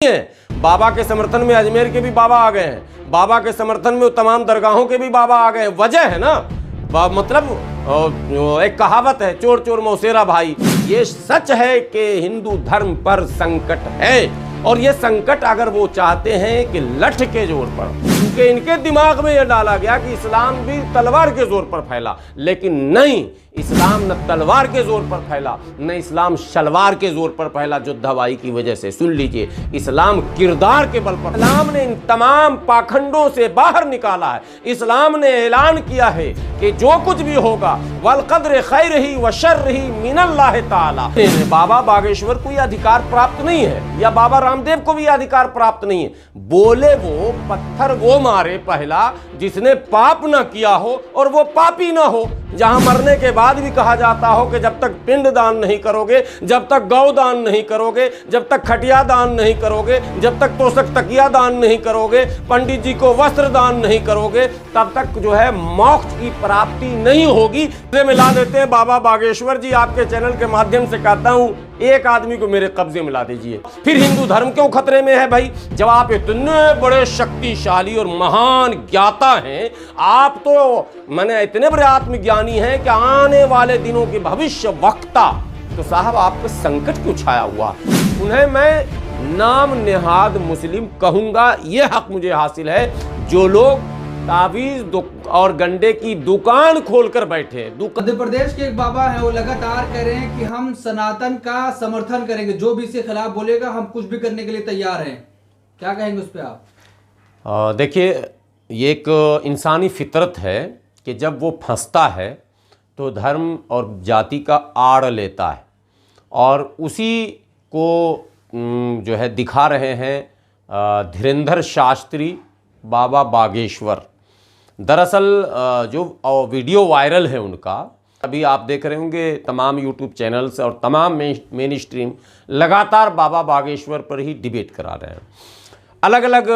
है। बाबा के समर्थन में अजमेर के भी बाबा आ गए हैं, बाबा के समर्थन में तमाम दरगाहों के भी बाबा आ गए हैं। वजह है ना, मतलब एक कहावत है, चोर चोर मौसेरा भाई। ये सच है कि हिंदू धर्म पर संकट है, और ये संकट अगर वो चाहते हैं कि लठ के जोर पर, क्योंकि इनके दिमाग में यह डाला गया कि इस्लाम भी तलवार के जोर पर फैला, लेकिन नहीं, इस्लाम न तलवार के जोर पर फैला, न इस्लाम शलवार के जोर पर फैला युद्ध हवाई की वजह से। सुन लीजिए, इस्लाम किरदार के बल पर। इस्लाम ने इन तमाम पाखंडों से बाहर निकाला है। इस्लाम ने ऐलान किया है कि जो कुछ भी होगा, वल क़द्र खैरिही व शर्रिही मिनल्लाहि ताला। बाबा बागेश्वर को यह अधिकार प्राप्त नहीं है, या बाबा रामदेव को भी यह अधिकार प्राप्त नहीं है। बोले वो पत्थर वो मारे पहला जिसने पाप ना किया हो और वो पापी ना हो। जहां मरने के बाद भी कहा जाता हो कि जब तक पिंड दान नहीं करोगे, जब तक गौ दान नहीं करोगे, जब तक खटिया दान नहीं करोगे, जब तक तोशक तकिया दान नहीं करोगे, पंडित जी को वस्त्र दान नहीं करोगे, तब तक जो है मोक्ष की प्राप्ति नहीं होगी। मिला देते हैं बाबा बागेश्वर जी, आपके चैनल के माध्यम से कहता हूं, एक आदमी को मेरे कब्जे में ला दीजिए। फिर हिंदू धर्म क्यों खतरे में है भाई? जब आप इतने बड़े शक्तिशाली और महान ज्ञाता हैं, आप तो माने इतने बड़े आत्मज्ञानी हैं कि आने वाले दिनों के भविष्य वक्ता, तो साहब आप पे संकट क्यों छाया हुआ? उन्हें मैं नाम नेहाद मुस्लिम कहूंगा, यह हक मुझे हासिल है। जो लोग तावीज और गंडे की दुकान खोलकर बैठे हैं। मध्य प्रदेश के एक बाबा हैं, वो लगातार कह रहे हैं कि हम सनातन का समर्थन करेंगे, जो भी इसके खिलाफ बोलेगा हम कुछ भी करने के लिए तैयार हैं। क्या कहेंगे उस पर आप? देखिए, ये एक इंसानी फितरत है कि जब वो फंसता है तो धर्म और जाति का आड़ लेता है, और उसी को जो है दिखा रहे हैं धीरेंद्र शास्त्री बाबा बागेश्वर। दरअसल जो वीडियो वायरल है उनका, अभी आप देख रहे होंगे तमाम यूट्यूब चैनल्स और तमाम मेन स्ट्रीम लगातार बाबा बागेश्वर पर ही डिबेट करा रहे हैं। अलग अलग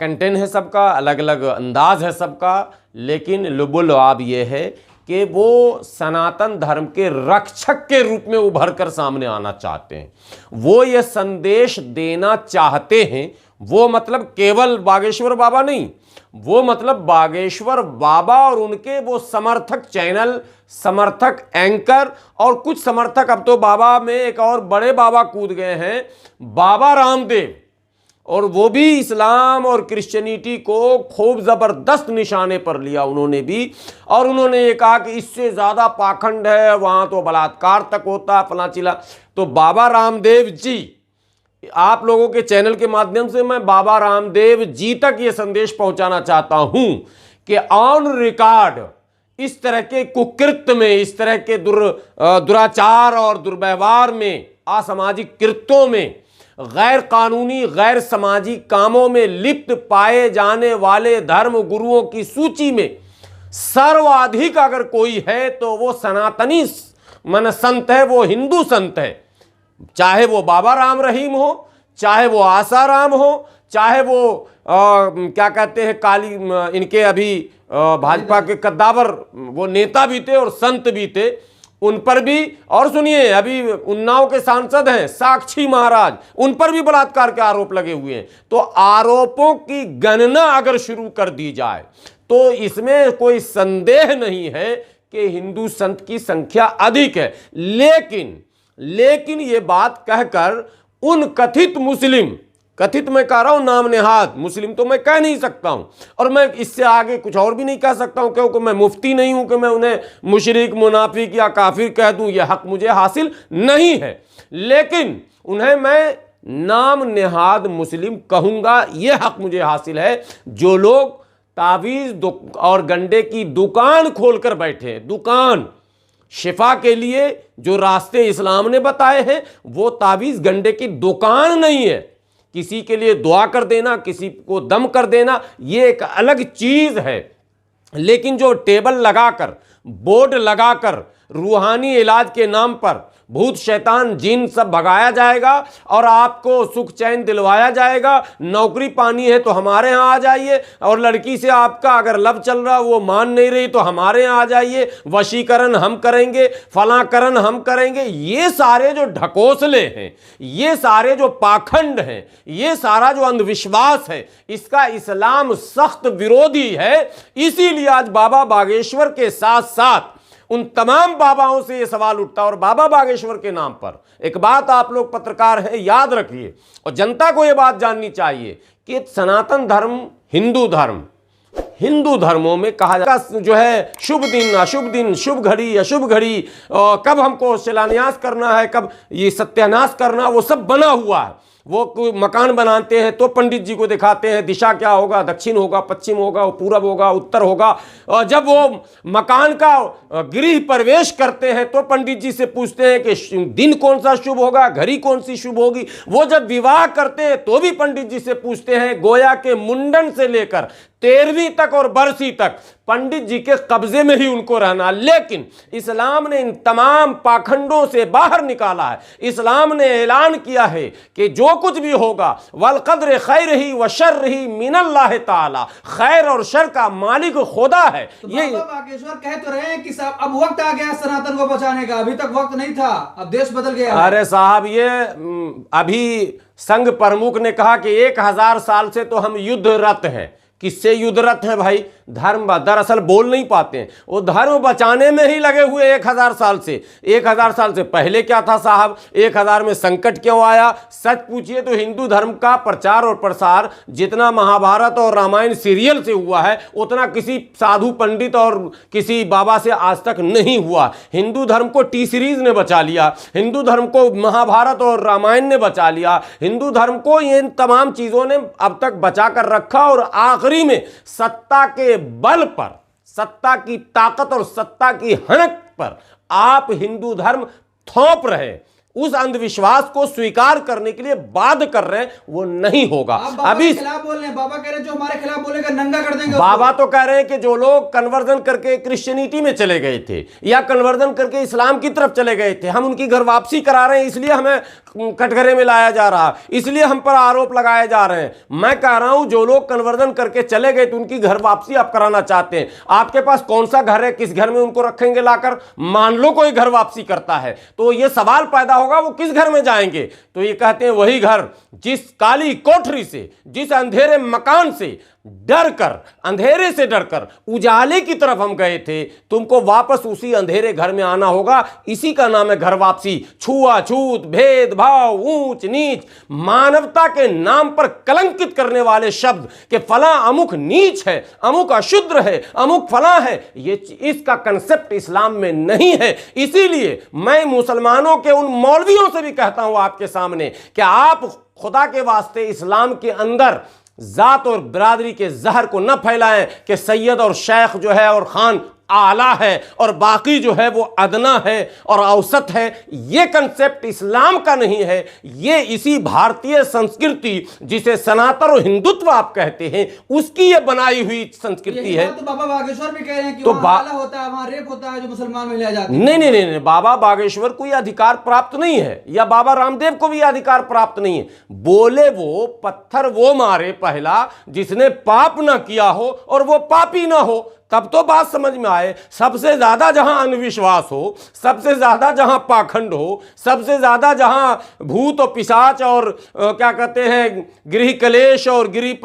कंटेंट है सबका, अलग अलग अंदाज है सबका, लेकिन लुबुल-लुआब ये है कि वो सनातन धर्म के रक्षक के रूप में उभर कर सामने आना चाहते हैं। वो ये संदेश देना चाहते हैं, वो मतलब केवल बागेश्वर बाबा नहीं, वो मतलब बागेश्वर बाबा और उनके वो समर्थक चैनल, समर्थक एंकर, और कुछ समर्थक, अब तो बाबा में एक और बड़े बाबा कूद गए हैं, बाबा रामदेव, और वो भी इस्लाम और क्रिश्चियनिटी को खूब ज़बरदस्त निशाने पर लिया उन्होंने भी। और उन्होंने ये कहा कि इससे ज़्यादा पाखंड है, वहाँ तो बलात्कार तक होता है, फला चिला। तो बाबा रामदेव जी, आप लोगों के चैनल के माध्यम से मैं बाबा रामदेव जी तक ये संदेश पहुंचाना चाहता हूं कि ऑन रिकॉर्ड इस तरह के कुकृत्य में, इस तरह के दुराचार और दुर्व्यवहार में, असामाजिक कृत्यों में, गैर कानूनी गैर सामाजिक कामों में लिप्त पाए जाने वाले धर्म गुरुओं की सूची में सर्वाधिक अगर कोई है तो वो सनातनी मन संत है, वो हिंदू संत है। चाहे वो बाबा राम रहीम हो, चाहे वो आसाराम हो, चाहे वो क्या कहते हैं काली, इनके अभी भाजपा के कद्दावर वो नेता भी थे और संत भी थे, उन पर भी। और सुनिए, अभी उन्नाव के सांसद हैं साक्षी महाराज, उन पर भी बलात्कार के आरोप लगे हुए हैं। तो आरोपों की गणना अगर शुरू कर दी जाए तो इसमें कोई संदेह नहीं है कि हिंदू संत की संख्या अधिक है। लेकिन ये बात कहकर उन कथित मुस्लिम, कथित मैं कह रहा हूं, नाम नेहाद मुस्लिम तो मैं कह नहीं सकता हूं, और मैं इससे आगे कुछ और भी नहीं कह सकता हूं, क्योंकि मैं मुफ्ती नहीं हूं कि मैं उन्हें मुशरिक, मुनाफिक या काफिर कह दूं। यह हक मुझे हासिल नहीं है, लेकिन उन्हें मैं नाम नेहाद मुस्लिम कहूंगा, यह हक मुझे हासिल है। जो लोग तावीज और गंडे की दुकान खोलकर बैठे, दुकान शिफा के लिए जो रास्ते इस्लाम ने बताए हैं, वो तावीज गंडे की दुकान नहीं है। किसी के लिए दुआ कर देना, किसी को दम कर देना, ये एक अलग चीज है। लेकिन जो टेबल लगाकर, बोर्ड लगाकर रूहानी इलाज के नाम पर भूत शैतान जिन सब भगाया जाएगा और आपको सुख चैन दिलवाया जाएगा। नौकरी पानी है तो हमारे यहाँ आ जाइए, और लड़की से आपका अगर लव चल रहा वो मान नहीं रही तो हमारे यहाँ आ जाइए, वशीकरण हम करेंगे, फलाकरण हम करेंगे। ये सारे जो ढकोसले हैं, ये सारे जो पाखंड हैं, ये सारा जो अंधविश्वास है, इसका इस्लाम सख्त विरोधी है। इसीलिए आज बाबा बागेश्वर के साथ साथ उन तमाम बाबाओं से यह सवाल उठता है। और बाबा बागेश्वर के नाम पर एक बात आप लोग पत्रकार हैं, याद रखिए, और जनता को यह बात जाननी चाहिए कि सनातन धर्म, हिंदू धर्मों में कहा जाता जो है शुभ दिन, अशुभ दिन, शुभ घड़ी, अशुभ घड़ी, कब हमको शिलान्यास करना है, कब ये सत्यानाश करना, वो सब बना हुआ है। वो कोई मकान बनाते हैं तो पंडित जी को दिखाते हैं दिशा क्या होगा, दक्षिण होगा, पश्चिम होगा, पूरब होगा, उत्तर होगा। और जब वो मकान का गृह प्रवेश करते हैं तो पंडित जी से पूछते हैं कि दिन कौन सा शुभ होगा, घड़ी कौन सी शुभ होगी। वो जब विवाह करते हैं तो भी पंडित जी से पूछते हैं। गोया के मुंडन से लेकर 13वीं तक और बरसी तक पंडित जी के कब्जे में ही उनको रहना। लेकिन इस्लाम ने इन तमाम पाखंडों से बाहर निकाला है। इस्लाम ने ऐलान किया है कि जो कुछ भी होगा, वल कद्र खैरही व शर्रही मिनल्लाह ताला, खैर और शर का मालिक खुदा है। तो ये बागेश्वर कह तो रहे हैं कि साहब अब वक्त आ गया सनातन को बचाने का, अभी तक वक्त नहीं था, अब देश बदल गया। अरे साहब, ये अभी संघ प्रमुख ने कहा कि 1000 साल से तो हम युद्धरत हैं। किससे युद्धरत है भाई? धर्म दरअसल बोल नहीं पाते हैं, वो धर्म बचाने में ही लगे हुए 1000 साल से। 1000 साल से पहले क्या था साहब? 1000 में संकट क्यों आया? सच पूछिए तो हिंदू धर्म का प्रचार और प्रसार जितना महाभारत और रामायण सीरियल से हुआ है उतना किसी साधु पंडित और किसी बाबा से आज तक नहीं हुआ। हिंदू धर्म को टी सीरीज ने बचा लिया, हिंदू धर्म को महाभारत और रामायण ने बचा लिया, हिंदू धर्म को इन तमाम चीजों ने अब तक बचा कर रखा। और आखिरी में सत्ता के बल पर, सत्ता की ताकत और सत्ता की हनक पर आप हिंदू धर्म थोप रहे, उस अंधविश्वास को स्वीकार करने के लिए बाध्य कर रहे हैं, वो नहीं होगा। अभी खिलाफ बोल रहे हैं, बाबा कह रहे हैं जो हमारे खिलाफ बोलेगा नंगा कर देंगे। बाबा तो कह रहे हैं कि जो लोग कन्वर्जन करके क्रिश्चियनिटी में चले गए थे या कन्वर्जन करके इस्लाम की तरफ चले गए थे, हम उनकी घर वापसी करा रहे हैं, इसलिए हमें कटघरे में लाया जा रहा, इसलिए हम पर आरोप लगाए जा रहे हैं। मैं कह रहा हूं जो लोग कन्वर्जन करके चले गए तो उनकी घर वापसी आप कराना चाहते हैं। आपके पास कौन सा घर है? किस घर में उनको रखेंगे लाकर? मान लो कोई घर वापसी करता है तो यह सवाल पैदा होगा वो किस घर में जाएंगे? तो ये कहते हैं वही घर जिस काली कोठरी से, जिस अंधेरे मकान से डरकर, अंधेरे से डरकर उजाले की तरफ हम गए थे, तुमको वापस उसी अंधेरे घर में आना होगा। इसी का नाम है घर वापसी। छुआछूत, भेदभाव, ऊंच नीच, मानवता के नाम पर कलंकित करने वाले शब्द कि फला अमुक नीच है, अमुक अशुद्र है, अमुक फला है, ये इसका कंसेप्ट इस्लाम में नहीं है। इसीलिए मैं मुसलमानों के उन मौलवियों से भी कहता हूं आपके सामने कि आप खुदा के वास्ते इस्लाम के अंदर जात और बिरादरी के जहर को न फैलाएं कि सैयद और शेख जो है और खान आला है और बाकी जो है वो अदना है और औसत है। ये कंसेप्ट इस्लाम का नहीं है, ये इसी भारतीय संस्कृति जिसे सनातन और हिंदुत्व आप कहते हैं उसकी ये बनाई हुई संस्कृति है। तो बाबा बागेश्वर भी कह रहे हैं कि तो आला होता है, वहां रेप होता है जो मुसलमान में लिया जाता है। नहीं, बाबा बागेश्वर को यह अधिकार प्राप्त नहीं है, या बाबा रामदेव को भी अधिकार प्राप्त नहीं है। बोले वो पत्थर वो मारे पहला जिसने पाप ना किया हो और वो पापी ना हो, तब तो बात समझ में आए। सबसे ज्यादा जहां अंधविश्वास हो, सबसे ज्यादा जहां पाखंड हो, सबसे ज्यादा जहां भूत और पिशाच और क्या कहते हैं गृह कलेश और गृह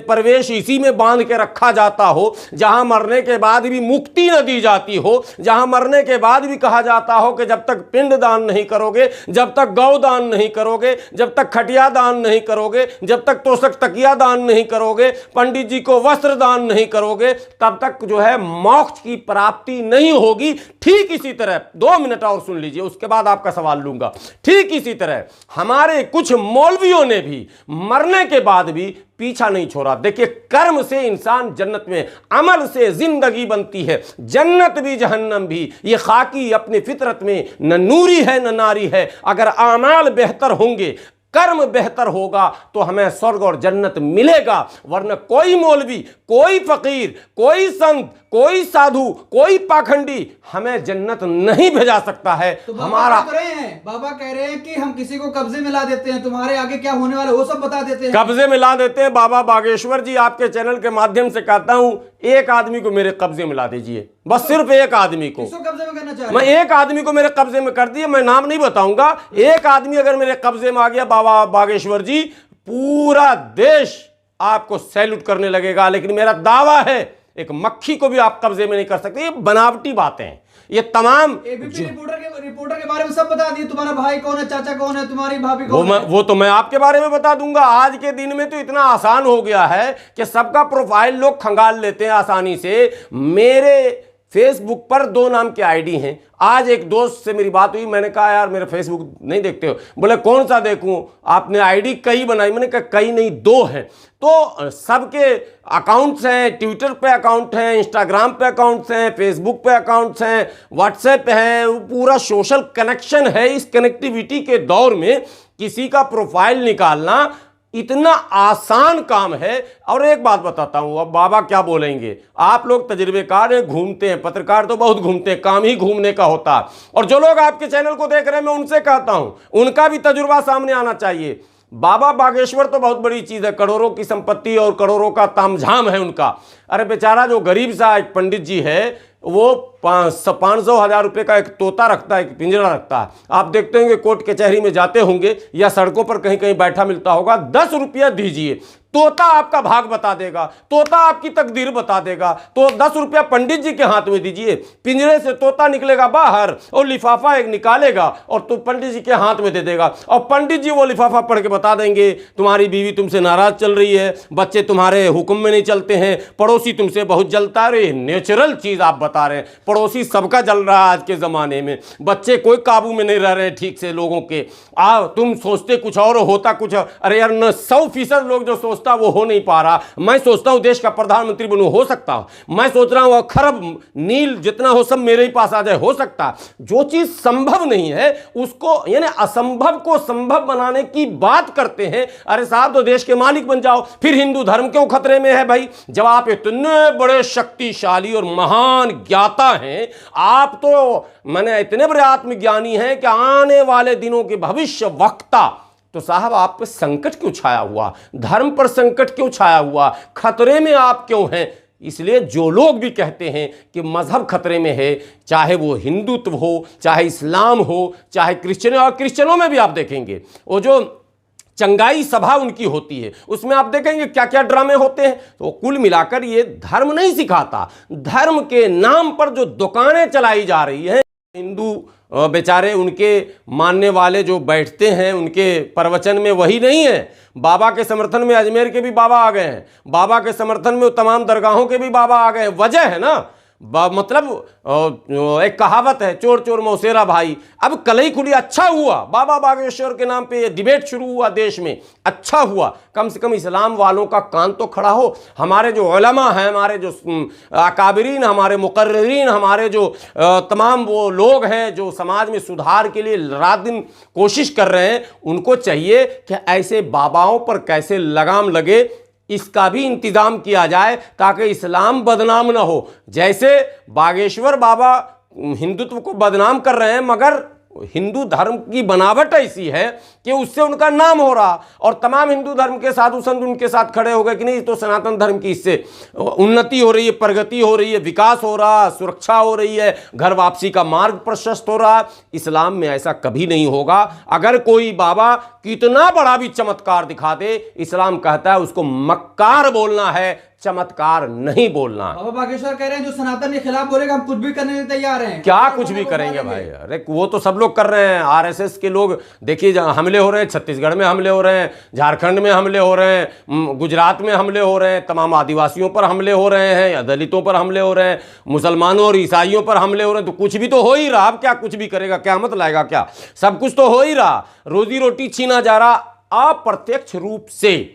प्रवेश इसी में बांध के रखा जाता हो, जहां मरने के बाद भी मुक्ति न दी जाती हो, जहां मरने के बाद भी कहा जाता हो कि जब तक पिंड दान नहीं करोगे, जब तक गौ दान नहीं करोगे, जब तक खटिया दान नहीं करोगे, जब तक तोशक तकिया दान नहीं करोगे, पंडित जी को वस्त्र दान नहीं करोगे, तब जो है मोक्ष की प्राप्ति नहीं होगी। ठीक इसी तरह 2 मिनट और सुन लीजिए, उसके बाद आपका सवाल लूंगा। ठीक इसी तरह हमारे कुछ मौलवियों ने भी मरने के बाद भी पीछा नहीं छोड़ा। देखिए, कर्म से इंसान जन्नत में, अमल से जिंदगी बनती है, जन्नत भी जहन्नम भी। ये खाकी अपनी फितरत में न नूरी है न नारी है। अगर आमाल बेहतर होंगे, कर्म बेहतर होगा तो हमें स्वर्ग और जन्नत मिलेगा। वरना कोई मौलवी, कोई फकीर, कोई संत, कोई साधु, कोई पाखंडी हमें जन्नत नहीं भेजा सकता है। तो बाबा हमारा क्या कह रहे हैं? बाबा कह रहे हैं कि हम किसी को कब्जे में ला देते हैं, तुम्हारे आगे क्या होने वाला है वो सब बता देते हैं। कब्जे में ला देते हैं। बाबा बागेश्वर जी, आपके चैनल के माध्यम से कहता हूं, एक आदमी को मेरे कब्जे में ला दीजिए, बस सिर्फ एक आदमी को। किसको कब्जे में करना चाह मैं रहे हैं? एक आदमी को मेरे कब्जे में कर दिए, मैं नाम नहीं बताऊंगा। एक आदमी अगर मेरे कब्जे में आ गया बाबा बागेश्वर जी, पूरा देश आपको सैल्यूट करने लगेगा। लेकिन मेरा दावा है, एक मक्खी को भी आप कब्जे में नहीं कर सकते। ये बनावटी बातें हैं, ये तमाम एबीपी रिपोर्टर के बारे में सब बता दिए। तुम्हारा भाई कौन है, चाचा कौन है, तुम्हारी भाभी कौन है? वो तो मैं आपके बारे में बता दूंगा। आज के दिन में तो इतना आसान हो गया है कि सबका प्रोफाइल लोग खंगाल लेते हैं आसानी से। मेरे फेसबुक पर 2 नाम के आईडी हैं। आज एक दोस्त से मेरी बात हुई, मैंने कहा यार मेरा फेसबुक नहीं देखते हो? बोले कौन सा देखूं, आपने आईडी कई बनाई। मैंने कहा कई नहीं, 2 हैं। तो सबके अकाउंट्स हैं, ट्विटर पे अकाउंट हैं, इंस्टाग्राम पे अकाउंट्स हैं, फेसबुक पे अकाउंट्स हैं, व्हाट्सएप पे हैं, पूरा सोशल कनेक्शन है। इस कनेक्टिविटी के दौर में किसी का प्रोफाइल निकालना इतना आसान काम है। और एक बात बताता हूं, अब बाबा क्या बोलेंगे, आप लोग तजुर्बेकार हैं, घूमते हैं, पत्रकार तो बहुत घूमते हैं, काम ही घूमने का होता है। और जो लोग आपके चैनल को देख रहे हैं, मैं उनसे कहता हूं, उनका भी तजुर्बा सामने आना चाहिए। बाबा बागेश्वर तो बहुत बड़ी चीज है, करोड़ों की संपत्ति और करोड़ों का तामझाम है उनका। अरे बेचारा जो गरीब सा एक पंडित जी है, वो 500,000 रुपए का एक तोता रखता है, एक पिंजरा रखता है। आप देखते होंगे कोर्ट कचहरी में जाते होंगे या सड़कों पर कहीं कहीं बैठा मिलता होगा, 10 रुपया दीजिए, तोता आपका भाग बता देगा, तोता आपकी तकदीर बता देगा। तो 10 रुपया पंडित जी के हाथ में दीजिए, पिंजरे से तोता निकलेगा बाहर और लिफाफा एक निकालेगा और तो पंडित जी के हाथ में दे देगा। और पंडित जी वो लिफाफा पढ़ के बता देंगे, तुम्हारी बीवी तुमसे नाराज चल रही है, बच्चे तुम्हारे हुक्म में नहीं चलते हैं, पड़ोसी तुमसे बहुत जलता है। ये नेचुरल चीज आप बता रहे हैं, पड़ोसी सबका जल रहा है आज के जमाने में, बच्चे कोई काबू में नहीं रह रहे ठीक से लोगों के। तुम सोचते कुछ और होता कुछ। अरे यार, 100% लोग जो सोचता वो हो नहीं पा रहा। मैं सोचता हूं देश का प्रधानमंत्री बनूं, हो सकता। मैं सोच रहा हूं खरब नील जितना हो सब मेरे ही पास आ जाए, हो सकता। जो चीज संभव नहीं है उसको, यानी असंभव को संभव बनाने की बात करते हैं। अरे साहब, तो देश के मालिक बन जाओ, फिर हिंदू धर्म क्यों खतरे में है भाई? जब आप इतने बड़े शक्तिशाली और महान ज्ञाता हैं, आप तो मैंने इतने बड़े आत्मज्ञानी हैं कि आने वाले दिनों के भविष्य वक्ता, तो साहब आप पे संकट क्यों छाया हुआ? धर्म पर संकट क्यों छाया हुआ? खतरे में आप क्यों हैं? इसलिए जो लोग भी कहते हैं कि मजहब खतरे में है, चाहे वो हिंदुत्व हो, चाहे इस्लाम हो, चाहे क्रिश्चियन, और क्रिश्चियनों में भी आप देखेंगे वो जो चंगाई सभा उनकी होती है, उसमें आप देखेंगे क्या क्या ड्रामे होते हैं। तो कुल मिलाकर ये धर्म नहीं सिखाता। धर्म के नाम पर जो दुकानें चलाई जा रही हैं, हिंदू बेचारे उनके मानने वाले जो बैठते हैं उनके प्रवचन में वही नहीं है। बाबा के समर्थन में अजमेर के भी बाबा आ गए हैं, बाबा के समर्थन में तमाम दरगाहों के भी बाबा आ गए हैं। वजह है ना, मतलब एक कहावत है, चोर चोर मौसेरा भाई। अब कल ही खुली, अच्छा हुआ बाबा बागेश्वर के नाम पे ये डिबेट शुरू हुआ देश में, अच्छा हुआ। कम से कम इस्लाम वालों का कान तो खड़ा हो। हमारे जो उलमा हैं, हमारे जो अकाबरीन, हमारे मुकर्रिरीन, हमारे जो तमाम वो लोग हैं जो समाज में सुधार के लिए रात दिन कोशिश कर रहे हैं, उनको चाहिए कि ऐसे बाबाओं पर कैसे लगाम लगे, इसका भी इंतजाम किया जाए ताकि इस्लाम बदनाम ना हो। जैसे बागेश्वर बाबा हिंदुत्व को बदनाम कर रहे हैं, मगर हिंदू धर्म की बनावट ऐसी है कि उससे उनका नाम हो रहा, और तमाम हिंदू धर्म के साधु संत उनके साथ खड़े हो गए कि नहीं, तो सनातन धर्म की इससे उन्नति हो रही है, प्रगति हो रही है, विकास हो रहा, सुरक्षा हो रही है, घर वापसी का मार्ग प्रशस्त हो रहा। इस्लाम में ऐसा कभी नहीं होगा। अगर कोई बाबा कितना बड़ा भी चमत्कार दिखा दे, इस्लाम कहता है उसको मक्कार बोलना है, चमत्कार नहीं बोलना। बाबा बागेश्वर कह रहे हैं जो सनातन के खिलाफ बोलेगा हम कुछ भी करने के लिए तैयार हैं। क्या कुछ भी करेंगे भाई? अरे वो तो सब लोग कर रहे हैं। आरएसएस के लोग देखिए, हमले हो रहे हैं, छत्तीसगढ़ में हमले हो रहे हैं, झारखंड में हमले हो रहे हैं, गुजरात में हमले हो रहे हैं, तमाम आदिवासियों पर हमले हो रहे हैं, या दलितों पर हमले हो रहे हैं, मुसलमानों और ईसाइयों पर हमले हो रहे हैं। तो कुछ भी तो हो ही रहा। अब क्या कुछ भी करेगा? क़यामत लाएगा क्या? सब कुछ तो हो ही रहा। रोजी रोटी छीना जा रहा अप्रत्यक्ष रूप से।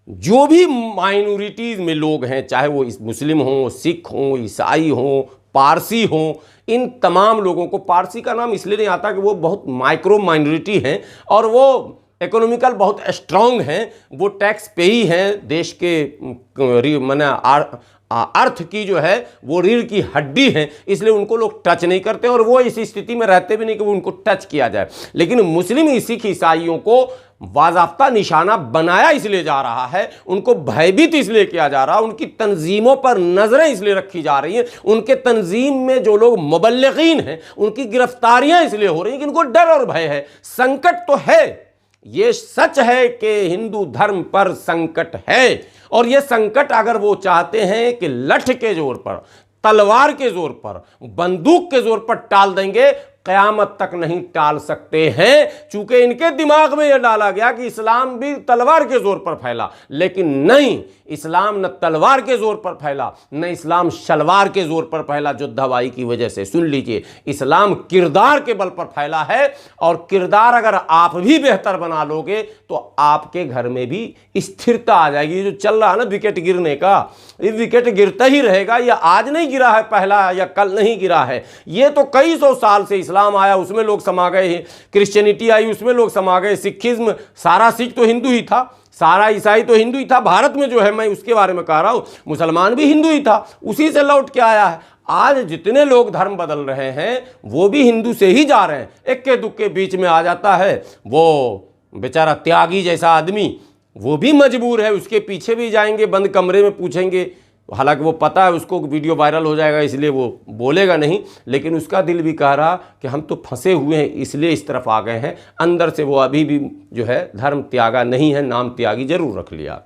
जो भी माइनॉरिटीज में लोग हैं, चाहे वो मुस्लिम हों, सिख हों, ईसाई हों, पारसी हों, इन तमाम लोगों को, पारसी का नाम इसलिए नहीं आता कि वो बहुत माइक्रो माइनॉरिटी हैं और वो इकोनॉमिकल बहुत स्ट्रांग हैं, वो टैक्स पे ही हैं, देश के मैंने अर्थ की जो है वो रीढ़ की हड्डी है, इसलिए उनको लोग टच नहीं करते और वो इस स्थिति में रहते भी नहीं कि वो उनको टच किया जाए। लेकिन मुस्लिम सिख ईसाइयों को बाज़ाब्ता निशाना बनाया इसलिए जा रहा है, उनको भयभीत इसलिए किया जा रहा है, उनकी तंजीमों पर नजरें इसलिए रखी जा रही हैं, उनके तंजीम में जो लोग मुबल्लिगीन हैं उनकी गिरफ्तारियां इसलिए हो रही हैं कि इनको डर और भय है। संकट तो है, ये सच है कि हिंदू धर्म पर संकट है, और ये संकट अगर वो चाहते हैं कि लठ के जोर पर, तलवार के जोर पर, बंदूक के जोर पर टाल देंगे, क़यामत तक नहीं टाल सकते हैं। चूंकि इनके दिमाग में यह डाला गया कि इस्लाम भी तलवार के जोर पर फैला, लेकिन नहीं, इस्लाम न तलवार के जोर पर फैला, न इस्लाम शलवार के जोर पर फैला जो दवाई की वजह से। सुन लीजिए, इस्लाम किरदार के बल पर फैला है, और किरदार अगर आप भी बेहतर बना लोगे तो आपके घर में भी स्थिरता आ जाएगी। जो चल रहा है ना विकेट गिरने का, ये विकेट गिरता ही रहेगा, यह आज नहीं गिरा है पहला, या कल नहीं गिरा है, ये तो कई सौ साल से इस्लाम आया उसमें लोग समा गए, क्रिश्चियनिटी आई उसमें लोग समा गए, सिखिज्म, सारा सिख तो हिंदू ही था, सारा ईसाई तो हिंदू ही था। भारत में जो है, मैं उसके बारे में कह रहा हूँ, मुसलमान भी हिंदू ही था, उसी से लौट के आया है। आज जितने लोग धर्म बदल रहे हैं वो भी हिंदू से ही जा रहे हैं। इक्के दुक्के बीच में आ जाता है वो बेचारा त्यागी जैसा आदमी, वो भी मजबूर है, उसके पीछे भी जाएंगे, बंद कमरे में पूछेंगे, हालांकि वो पता है उसको वीडियो वायरल हो जाएगा इसलिए वो बोलेगा नहीं, लेकिन उसका दिल भी कह रहा कि हम तो फंसे हुए हैं इसलिए इस तरफ आ गए हैं। अंदर से वो अभी भी जो है धर्म त्यागा नहीं है, नाम त्यागी जरूर रख लिया।